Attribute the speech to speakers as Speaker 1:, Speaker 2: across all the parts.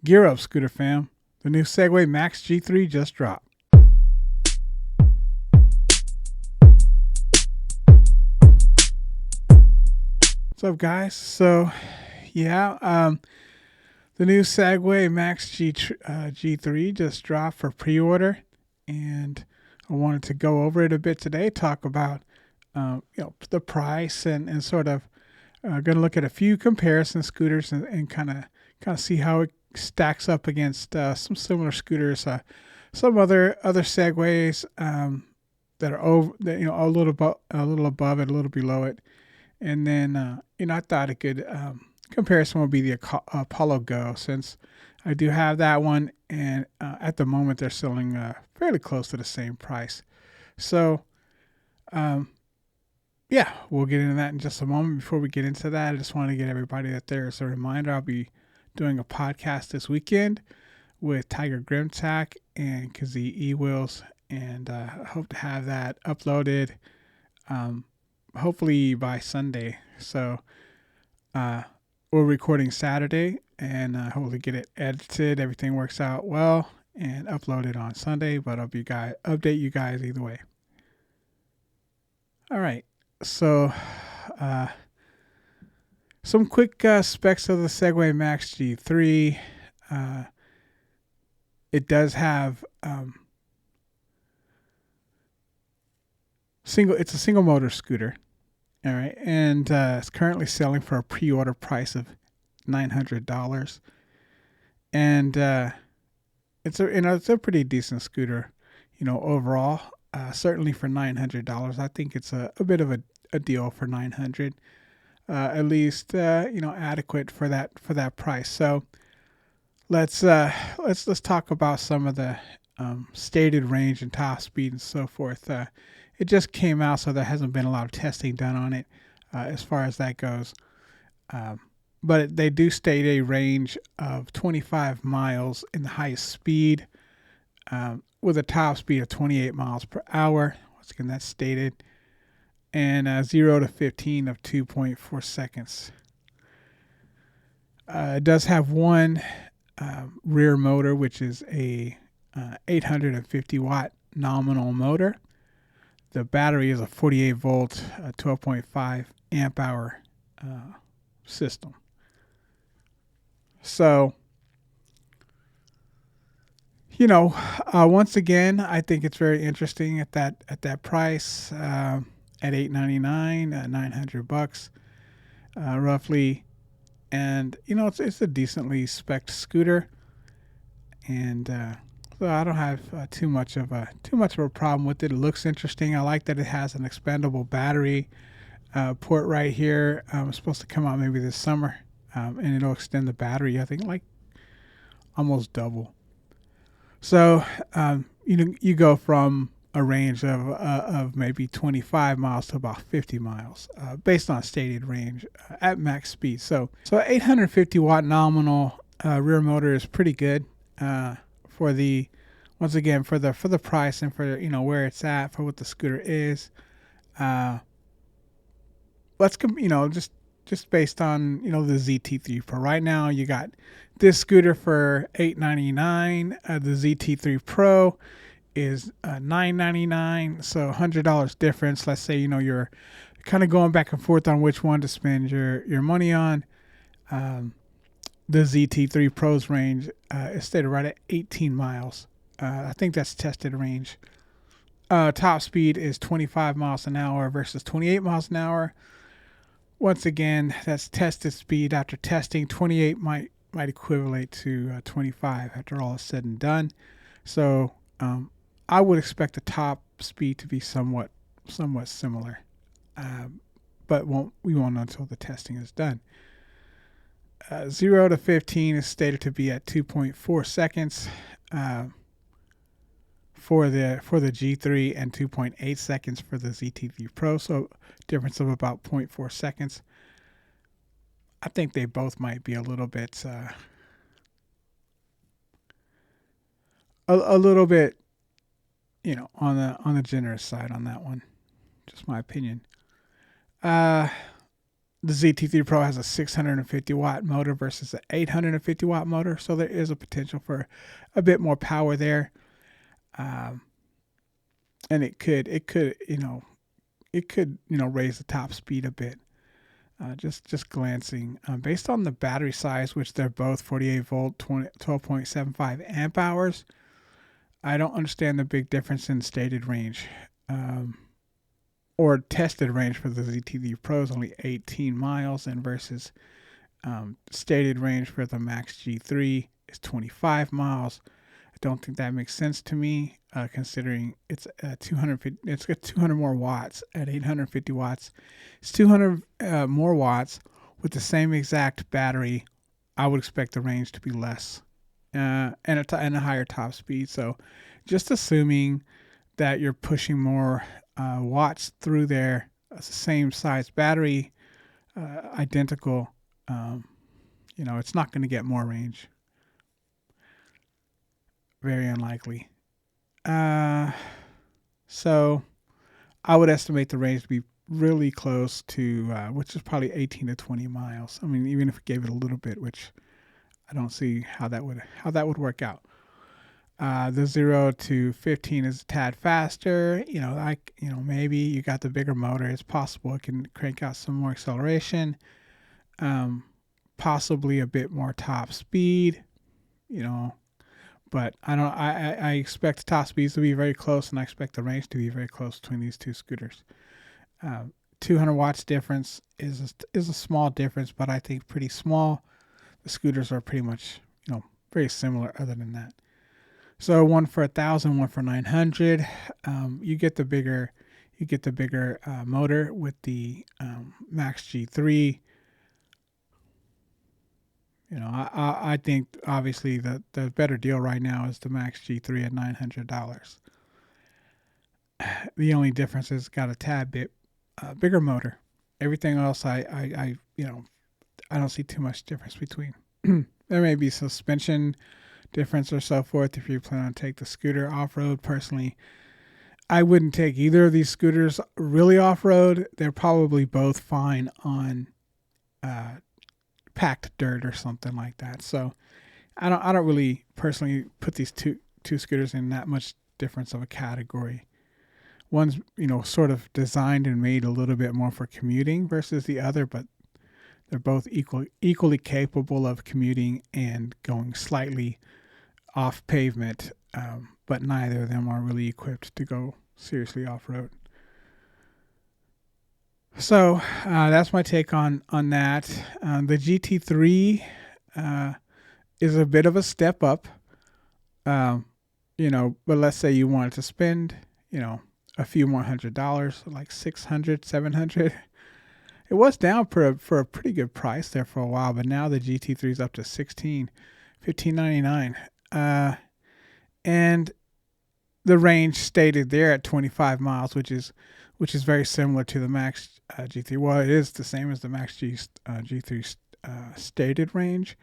Speaker 1: Gear up, scooter fam. The new Segway Max G3 just dropped. What's up, guys? The new Segway Max G3 just dropped for pre-order, and I wanted to go over it a bit today. Talk about the price and sort of going to look at a few comparison scooters and kind of see how it stacks up against some similar scooters, some other Segways that are over, that, a little above it, a little below it, and then I thought a good comparison would be the Apollo Go, since I do have that one, and at the moment they're selling fairly close to the same price. So, we'll get into that in just a moment. Before we get into that, I just want to get everybody that there's a reminder. I'll be doing a podcast this weekend with Tiger Grimtack and Kazee E-Wheels, and I hope to have that uploaded hopefully by Sunday. So we're recording Saturday, and hopefully get it edited. Everything works out well and uploaded on Sunday, but I'll update you guys either way. All right. So, some quick specs of the Segway Max G3. It does have it's a single motor scooter. All right, and it's currently selling for a pre-order price of $900, and it's a pretty decent scooter, overall. Certainly for $900, I think it's a bit of a deal for $900. At least adequate for that price. So let's talk about some of the stated range and top speed and so forth. It just came out, so there hasn't been a lot of testing done on it as far as that goes. But they do state a range of 25 miles in the highest speed, with a top speed of 28 miles per hour. Once again, that's stated. And 0 to 15 of 2.4 seconds. It does have one rear motor, which is a 850 watt nominal motor. The battery is a 48 volt, 12.5 amp hour system. So, once again, I think it's very interesting at that price. At $899, $900, roughly, and it's a decently spec'd scooter, and so I don't have too much of a problem with it. It looks interesting. I like that it has an expandable battery port right here. It's supposed to come out maybe this summer, and it'll extend the battery, I think, like almost double. So you go from a range of maybe 25 miles to about 50 miles, based on stated range at max speed. So 850 watt nominal rear motor is pretty good for the price and for where it's at, for what the scooter is. Just based on the ZT3 Pro. Right now you got this scooter for $899. The ZT3 Pro is $999, so $100 difference. Let's say you're kind of going back and forth on which one to spend your money on. The ZT3 Pro's range is stated right at 18 miles. I think that's tested range. Top speed is 25 miles an hour versus 28 miles an hour. Once again, that's tested speed. After testing, 28 might equivalent to 25 after all is said and done. So I would expect the top speed to be somewhat similar, but we won't know until the testing is done. 0 to 15 is stated to be at 2.4 seconds for the G3, and 2.8 seconds for the ZT3 Pro. So difference of about 0.4 seconds. I think they both might be a little bit a little bit on the generous side on that one. Just my opinion. The ZT3 Pro has a 650 watt motor versus an 850 watt motor, so there is a potential for a bit more power there. And it could raise the top speed a bit. Just glancing, based on the battery size, which they're both 48 volt, 12.75 amp hours. I don't understand the big difference in stated range, or tested range for the ZT3 Pro is only 18 miles, and versus stated range for the Max G3 is 25 miles. I don't think that makes sense to me, considering it's 250. It's got 200 more watts at 850 watts. It's 200 more watts with the same exact battery. I would expect the range to be less, and a higher top speed. So, just assuming that you're pushing more watts through there, it's the same size battery, identical. It's not going to get more range. Very unlikely. So I would estimate the range to be really close to, which is probably 18 to 20 miles. I mean, even if it gave it a little bit, which I don't see how that would work out. The 0 to 15 is a tad faster. Maybe you got the bigger motor. It's possible it can crank out some more acceleration. Possibly a bit more top speed. But I expect the top speeds to be very close, and I expect the range to be very close between these two scooters. 200 watts difference is a small difference, but I think pretty small. The scooters are pretty much very similar. Other than that, so one for 1,000, one for 900. You get the bigger motor with the Max G3. I think obviously the better deal right now is the Max G3 at $900. The only difference is got a tad bit bigger motor. Everything else, I don't see too much difference between. There may be suspension difference or so forth if you plan on take the scooter off road. Personally, I wouldn't take either of these scooters really off road. They're probably both fine on packed dirt or something like that. So I don't really personally put these two scooters in that much difference of a category. One's sort of designed and made a little bit more for commuting versus the other, but they're both equally capable of commuting and going slightly off pavement, but neither of them are really equipped to go seriously off road. So that's my take on that. The GT3 is a bit of a step up, but let's say you wanted to spend, a few more $100, like $600, $700. It was down for a pretty good price there for a while, but now the GT3 is up to $1,599. And the range stated there at 25 miles, which is very similar to the Max G3. Well, it is the same as the Max G3 stated range.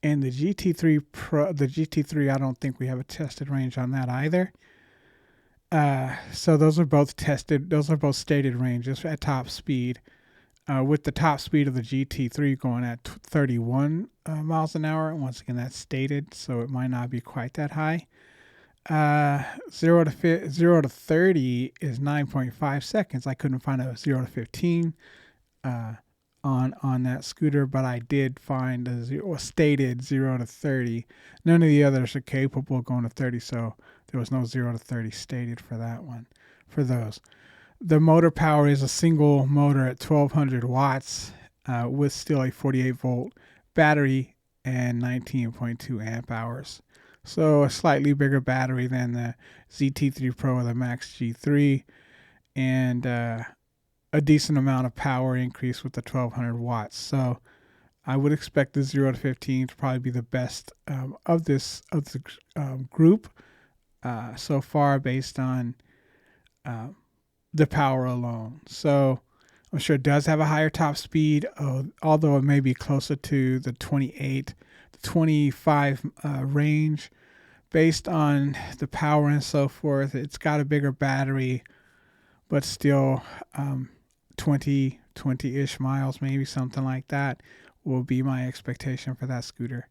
Speaker 1: And the GT3 Pro, the GT3, I don't think we have a tested range on that either. So those are both tested. Those are both stated ranges at top speed. With the top speed of the GT3 going at 31 miles an hour. Once again, that's stated, so it might not be quite that high. 0 to 30 is 9.5 seconds. I couldn't find a 0 to 15 on that scooter, but I did find a stated 0 to 30. None of the others are capable of going to 30, so there was no 0 to 30 stated for that one. For those, the motor power is a single motor at 1,200 watts with still a 48 volt battery and 19.2 amp hours. So a slightly bigger battery than the ZT3 Pro or the Max G3, and a decent amount of power increase with the 1,200 watts. So I would expect the 0 to 15 to probably be the best of the group so far, based on the power alone. So I'm sure it does have a higher top speed, although it may be closer to the 28 to 25 range. Based on the power and so forth, it's got a bigger battery, but still 20 20-ish miles, maybe something like that, will be my expectation for that scooter.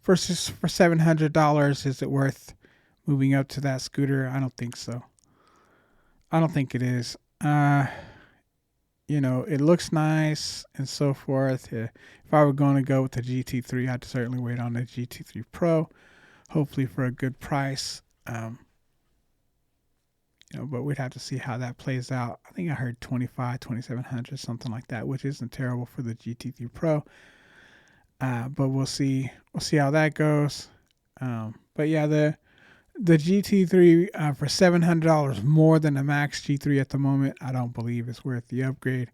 Speaker 1: For $700, is it worth moving up to that scooter? I don't think so. I don't think it is. It looks nice and so forth. If I were going to go with the GT3, I'd certainly wait on the GT3 Pro, hopefully for a good price. But we'd have to see how that plays out. I think I heard 2,700, something like that, which isn't terrible for the GT3 Pro. But we'll see. We'll see how that goes. But yeah, the GT3 for $700 more than the Max G3 at the moment, I don't believe is worth the upgrade.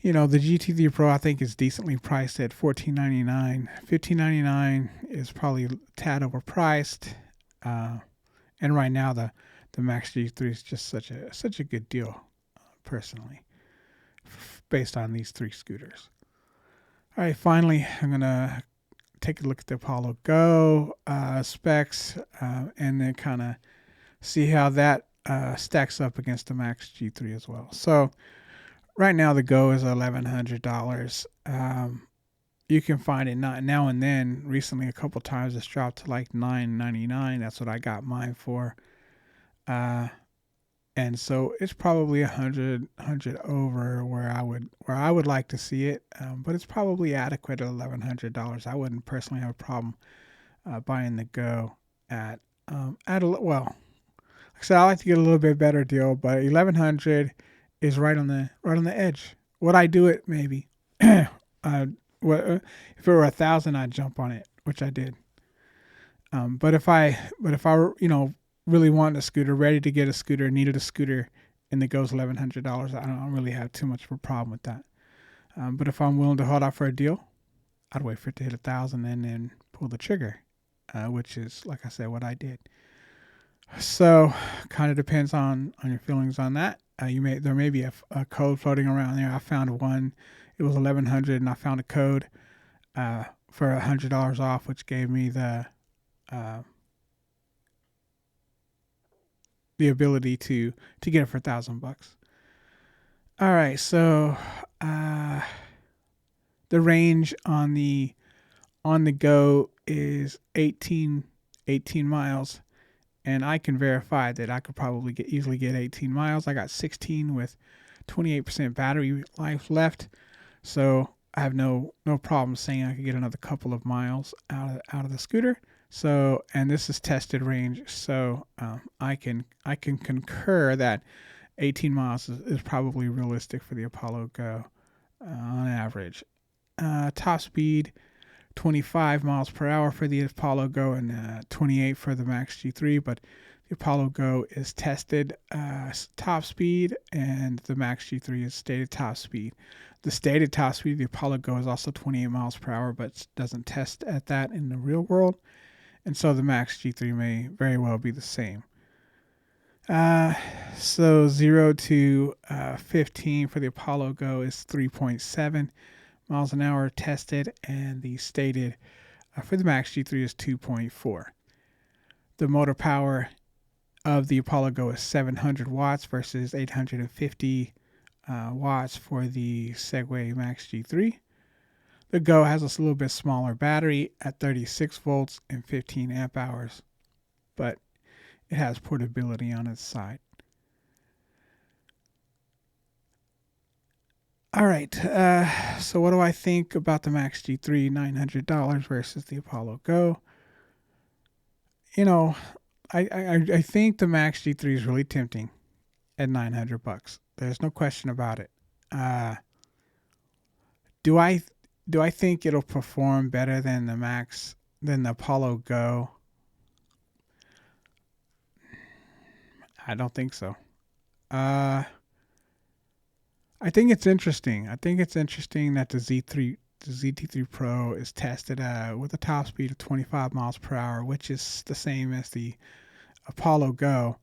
Speaker 1: The GT3 Pro I think is decently priced at $1,499. $1,599 is probably a tad overpriced. And right now the Max G3 is just such a good deal, personally, based on these three scooters. All right, finally, I'm gonna take a look at the Apollo Go specs, and then kind of see how that stacks up against the Max G3 as well. So right now the Go is $1,100. You can find it now and then. Recently, a couple times it's dropped to like $9.99. That's what I got mine for. And so it's probably 100 over where I would like to see it, but it's probably adequate at $1,100. I wouldn't personally have a problem buying the Go at like I said, I like to get a little bit better deal, but $1,100 is right on the edge. Would I do it? Maybe. If it were $1,000, I'd jump on it, which I did. But if I were, really wanted a scooter, ready to get a scooter, needed a scooter, and the Go's $1,100, I don't really have too much of a problem with that. But if I'm willing to hold out for a deal, I'd wait for it to hit 1,000 and then pull the trigger, which is, like I said, what I did. So, kind of depends on your feelings on that. There may be a code floating around there. I found one. It was $1,100, and I found a code for $100 off, which gave me the ability to get it for $1,000. All right, so the range on the Go is 18 miles, and I can verify that I could probably easily get 18 miles. I got 16 with 28% battery life left, so I have no problem saying I could get another couple of miles out of the scooter. So, and this is tested range, so I can concur that 18 miles is probably realistic for the Apollo Go on average. Top speed 25 miles per hour for the Apollo Go and 28 for the Max G3, but the Apollo Go is tested top speed and the Max G3 is stated top speed. The stated top speed of the Apollo Go is also 28 miles per hour, but doesn't test at that in the real world. And so the Max G3 may very well be the same. So 0 to 15 for the Apollo Go is 3.7 miles an hour tested, and the stated for the Max G3 is 2.4. The motor power of the Apollo Go is 700 watts versus 850 watts for the Segway Max G3. The Go has a little bit smaller battery at 36 volts and 15 amp hours, but it has portability on its side. All right, so what do I think about the Max G3, $900 versus the Apollo Go? I think the Max G3 is really tempting at $900. There's no question about it. Do I think it'll perform better than the Apollo Go? I don't think so. I think it's interesting. I think it's interesting that the ZT3 Pro is tested with a top speed of 25 miles per hour, which is the same as the Apollo Go,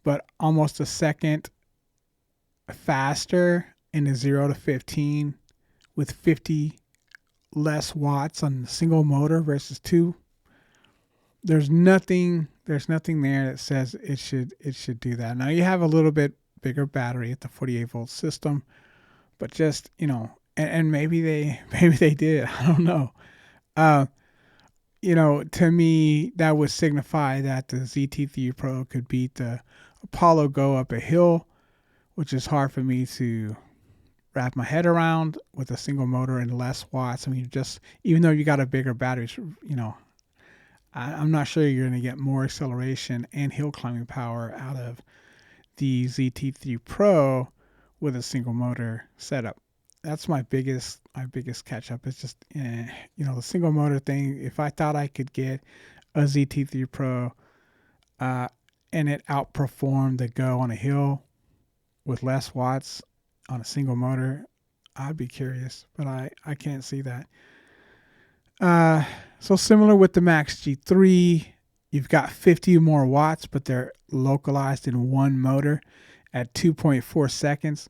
Speaker 1: but almost a second faster in the 0 to 15 with 50 less watts on the single motor versus two. There's nothing There's nothing there that says it should do that. Now you have a little bit bigger battery at the 48-volt system, but just and maybe they maybe they did. I don't know. Uh, to me that would signify that the ZT3 Pro could beat the Apollo Go up a hill, which is hard for me to wrap my head around with a single motor and less watts. I mean, just even though you got a bigger battery, I'm not sure you're going to get more acceleration and hill climbing power out of the ZT3 Pro with a single motor setup. That's my biggest catch up. It's just the single motor thing. If I thought I could get a ZT3 Pro and it outperformed the Go on a hill with less watts on a single motor, I'd be curious, but I can't see that. So similar with the Max G3, you've got 50 more watts, but they're localized in one motor at 2.4 seconds.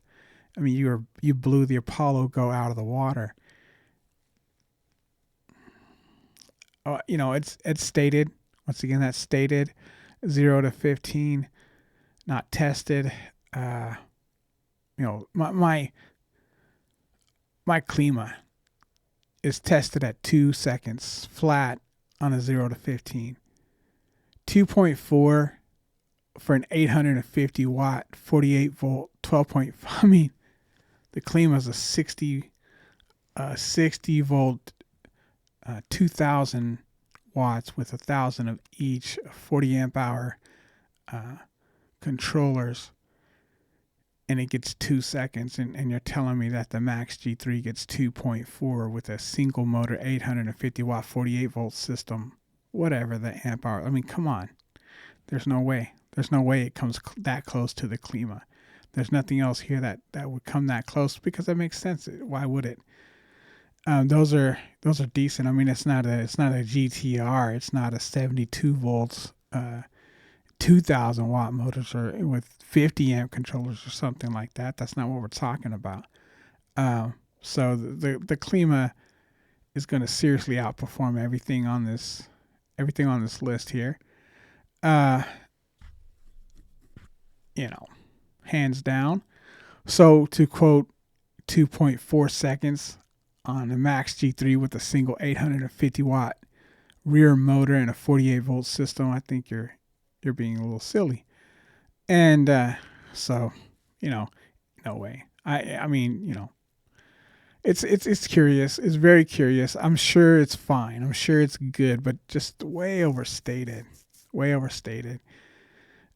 Speaker 1: I mean, you blew the Apollo Go out of the water. It's stated, once again, that's stated 0 to 15, not tested. My Klima is tested at 2 seconds flat on a 0 to 15. 2.4 for an 850 watt, 48 volt, 12.5. I mean, the Klima is a 60 volt, 2000 watts with 1,000 of each 40 amp hour controllers. And it gets 2 seconds, and you're telling me that the Max G3 gets 2.4 with a single motor 850 watt 48 volt system, whatever the amp hour. I mean, come on. There's no way. There's no way it comes that close to the Klima. There's nothing else here that would come that close, because that makes sense. Why would it? Those are decent. I mean, it's not a GTR. It's not a 72 volts 2,000 watt motors or with 50 amp controllers or something like that. That's not what we're talking about. So the Klima is going to seriously outperform everything on this list here. Hands down. So to quote 2.4 seconds on the Max G3 with a single 850 watt rear motor and a 48 volt system, I think you're being a little silly. And so, no way. I mean, it's curious. It's very curious. I'm sure it's fine. I'm sure it's good, but just way overstated. Way overstated.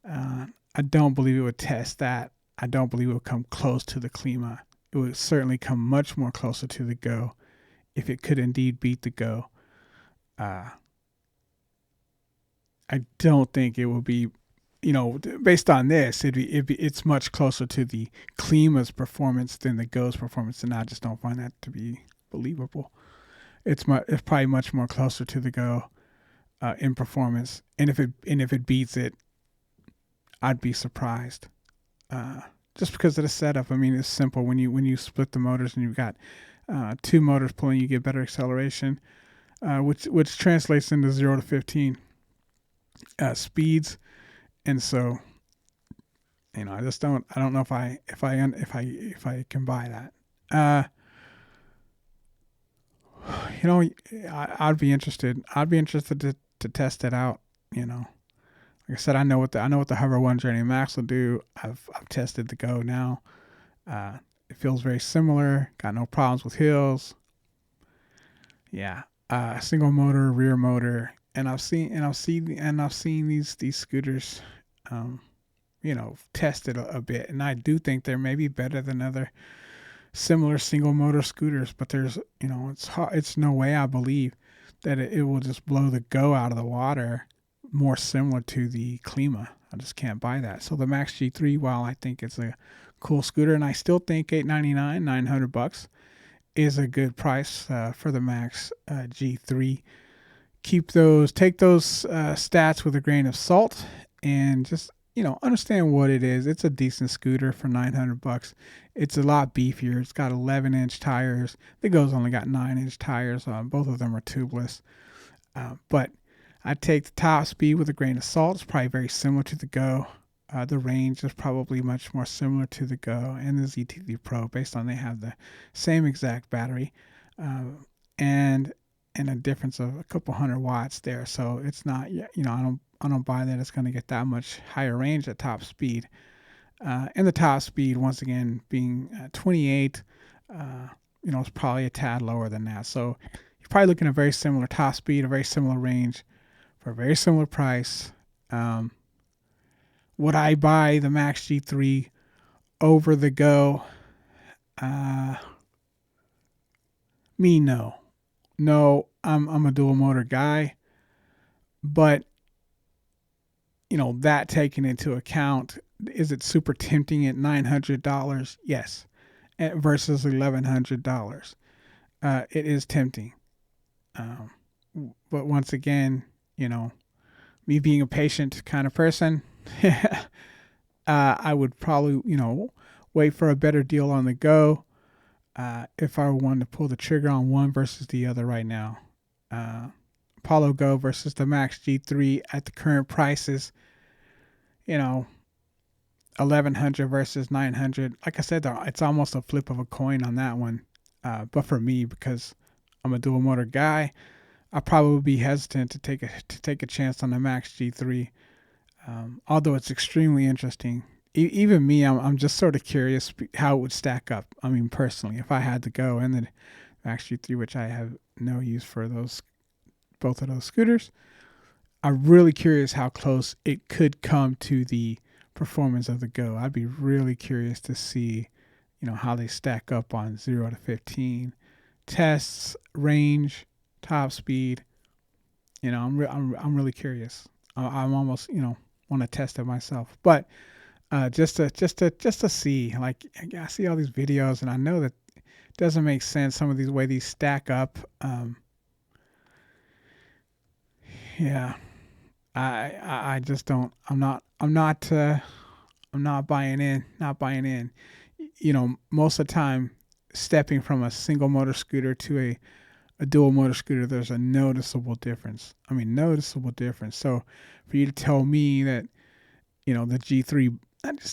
Speaker 1: I don't believe it would test that. I don't believe it would come close to the Klima. It would certainly come much more closer to the Go if it could indeed beat the Go. I don't think it will be, based on this, it's much closer to the Klima's performance than the Go's performance, and I just don't find that to be believable. It's probably much more closer to the Go in performance, and if it beats it, I'd be surprised. Just because of the setup. I mean, it's simple. When you split the motors and you've got two motors pulling, you get better acceleration, which translates into 0 to 15 speeds. And so, I don't know if I can buy that. I'd be interested. I'd be interested to test it out. Like I said, I know what the Hover 1 Journey Max will do. I've tested the Go now. It feels very similar. Got no problems with hills. Yeah, single motor, rear motor, and I've seen these scooters, tested a bit, and I do think they're maybe better than other similar single motor scooters. But there's, it's no way I believe that it will just blow the Go out of the water more similar to the Klima. I just can't buy that. So the Max G3, while I think it's a cool scooter, and I still think $899, $900 is a good price for the Max G3. Take those stats with a grain of salt, and just understand what it is. It's a decent scooter for $900. It's a lot beefier. It's got 11-inch tires. The Go's only got 9-inch tires. Both of them are tubeless, but I take the top speed with a grain of salt. It's probably very similar to the Go. The range is probably much more similar to the Go and the ZT3 Pro, based on they have the same exact battery, uh, and a difference of a couple hundred watts there. So it's not, I don't buy that it's going to get that much higher range at top speed. And the top speed, once again, being 28, it's probably a tad lower than that. So you're probably looking at a very similar top speed, a very similar range for a very similar price. Would I buy the Max G3 over the Go? Me, no. No, I'm a dual motor guy, but that taken into account, is it super tempting at $900? Yes, versus $1,100. It is tempting, but once again, me being a patient kind of person, I would probably wait for a better deal on the Go. If I wanted to pull the trigger on one versus the other right now, Apollo Go versus the Max G3 at the current prices, 1,100 versus 900. Like I said, it's almost a flip of a coin on that one. But for me, because I'm a dual motor guy, I'll probably be hesitant to take a chance on the Max G3. Although it's extremely interesting. Even me, I'm just sort of curious how it would stack up. I mean, personally, if I had to go and the Max G3, which I have no use for both of those scooters, I'm really curious how close it could come to the performance of the Go. I'd be really curious to see, how they stack up on 0 to 15 tests, range, top speed. I'm really curious. I'm almost want to test it myself, but just to see. Like, I see all these videos, and I know that it doesn't make sense some of these way these stack up. Yeah, I just don't. I'm not buying in. Not buying in. Most of the time, stepping from a single motor scooter to a dual motor scooter, there's a noticeable difference. I mean, noticeable difference. So for you to tell me that, the G3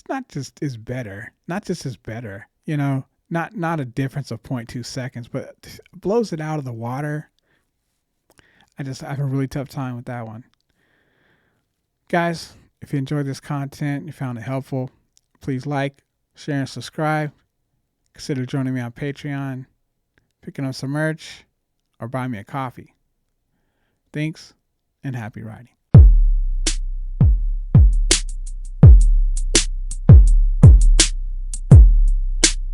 Speaker 1: not just is better, not just is better, not a difference of 0.2 seconds, but blows it out of the water. I have a really tough time with that one. Guys, if you enjoyed this content, you found it helpful, please like, share, and subscribe. Consider joining me on Patreon, picking up some merch, or buy me a coffee. Thanks, and happy riding.